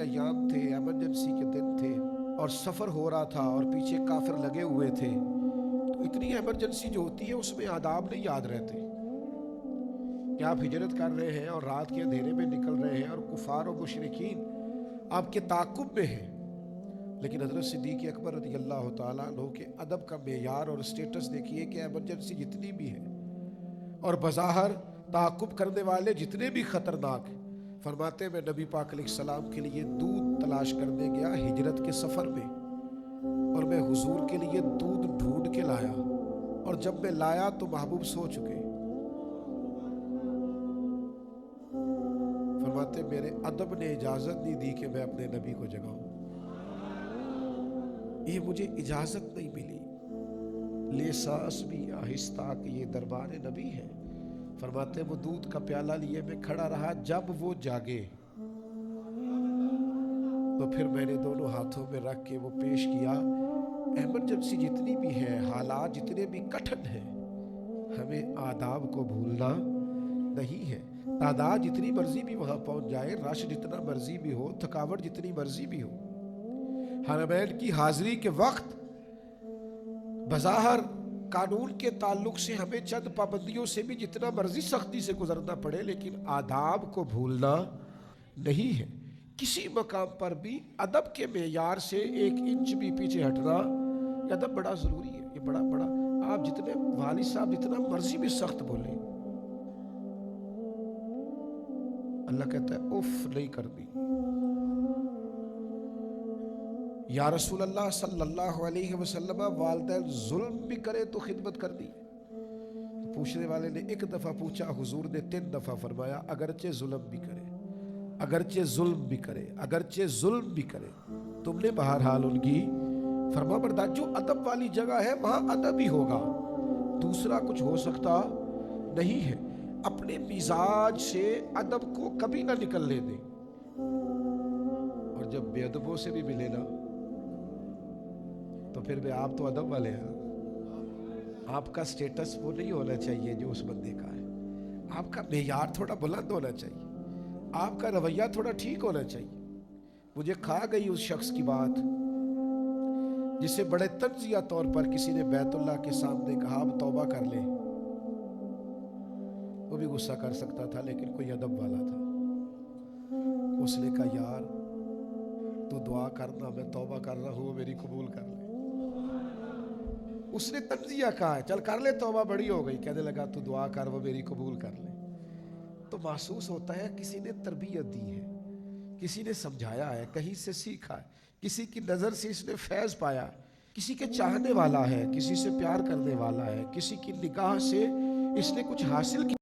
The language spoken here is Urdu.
ایام تھے، ایمرجنسی کے دن تھے اور سفر ہو رہا تھا اور پیچھے کافر لگے ہوئے تھے، تو اتنی ایمرجنسی جو ہوتی ہے اس میں آداب نہیں یاد رہتے کہ آپ ہجرت کر رہے ہیں اور رات کے اندھیرے میں نکل رہے ہیں اور کفار و مشرکین آپ کے تعاقب میں ہیں. لیکن حضرت صدیق اکبر رضی اللہ تعالیٰ عنہ کے ادب کا معیار اور اسٹیٹس دیکھیے کہ ایمرجنسی جتنی بھی ہے اور بظاہر تعاقب کرنے والے جتنے بھی خطرناک ہیں، فرماتے میں نبی پاک علیہ السلام کے لیے دودھ تلاش کرنے گیا ہجرت کے سفر میں، اور میں حضور کے لیے دودھ ڈھونڈ کے لایا، اور جب میں لایا تو محبوب سو چکے. فرماتے میرے ادب نے اجازت نہیں دی کہ میں اپنے نبی کو جگاؤں، یہ مجھے اجازت نہیں ملی. لے سانس بھی آہستہ کہ یہ دربار نبی ہے. فرماتے وہ دودھ کا پیالہ لیے میں کھڑا رہا، جب وہ جاگے تو پھر میں نے دونوں ہاتھوں میں رکھ کے وہ پیش کیا. ایمرجنسی جتنی بھی ہے، حالات جتنے بھی کٹھن ہیں، ہمیں آداب کو بھولنا نہیں ہے. تعداد جتنی مرضی بھی وہاں پہنچ جائے، رش جتنا مرضی بھی ہو، تھکاوٹ جتنی مرضی بھی ہو، حرمین کی حاضری کے وقت بظاہر قانون کے تعلق سے ہمیں چند پابندیوں سے بھی جتنا مرضی سختی سے گزرنا پڑے، لیکن آداب کو بھولنا نہیں ہے. کسی مقام پر بھی ادب کے معیار سے 1 انچ بھی پیچھے ہٹنا، یہ ادب بڑا ضروری ہے. یہ بڑا آپ جتنے والد صاحب جتنا مرضی بھی سخت بولیں، اللہ کہتا ہے اف نہیں کرنی. یا رسول اللہ صلی اللہ علیہ وسلم والدین ظلم بھی کرے تو خدمت کرنی. پوچھنے والے نے 1 دفعہ پوچھا، حضور نے 3 دفعہ فرمایا اگرچہ ظلم بھی کرے، اگرچہ ظلم بھی کرے، اگرچہ ظلم بھی کرے، تم نے بہرحال ان کی فرما بردار. جو ادب والی جگہ ہے وہاں ادب ہی ہوگا، دوسرا کچھ ہو سکتا نہیں ہے. اپنے مزاج سے ادب کو کبھی نہ نکلنے دیں، اور جب بے ادبوں سے بھی ملے نا تو پھر بھی آپ تو ادب والے ہیں. آپ کا سٹیٹس وہ نہیں ہونا چاہیے جو اس بندے کا ہے. آپ کا معیار تھوڑا بلند ہونا چاہیے، آپ کا رویہ تھوڑا ٹھیک ہونا چاہیے. مجھے کھا گئی اس شخص کی بات جسے بڑے تنزیہ طور پر کسی نے بیت اللہ کے سامنے کہا اب توبہ کر لے. وہ بھی غصہ کر سکتا تھا لیکن کوئی ادب والا تھا. اس نے کہا یار تو دعا کرنا، میں توبہ کر رہا ہوں، میری قبول کر لے. اس نے تنزیہ کہا ہے چل کر لے توبہ، بڑی ہو گئی. کہنے لگا تو دعا کر وہ میری قبول کر لے. تو محسوس ہوتا ہے کسی نے تربیت دی ہے، کسی نے سمجھایا ہے، کہیں سے سیکھا ہے، کسی کی نظر سے اس نے فیض پایا، کسی کے چاہنے والا ہے، کسی سے پیار کرنے والا ہے، کسی کی نگاہ سے اس نے کچھ حاصل کیا.